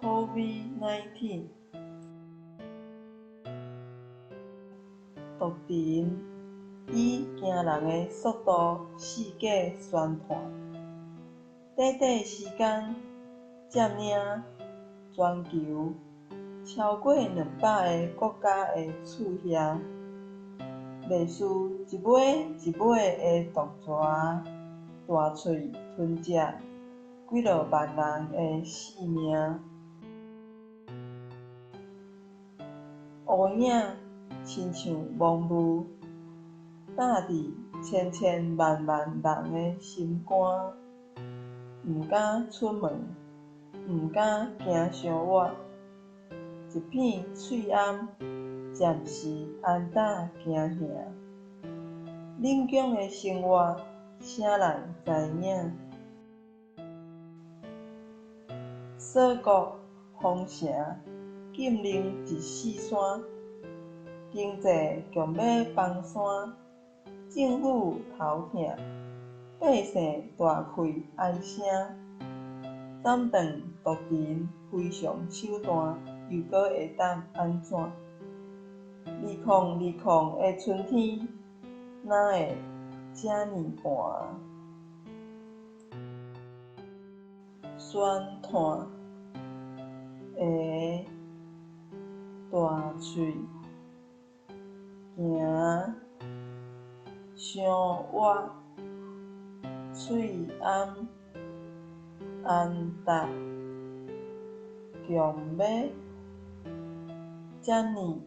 COVID-19， 毒尘以惊人的速度四界宣传，短短时间占领全球超过200个国家的厝遐，类似一尾一尾的毒蛇大喙吞食几落万人的性命。乌影亲像蒙雾，搭伫千千万万人的心肝，毋敢出门，毋敢行伤远，一片翠暗，暂时安踏行行。冷宫的生活，啥人知影？锁国封城，禁令一四三，经济强要崩山，政府头痛，百姓大开哀声。斩断毒尘非常手段，又阁会当安怎？2020的春天，哪会遮尼寒？宣传的大喙行伤远，喙暗安踏，强要遮尼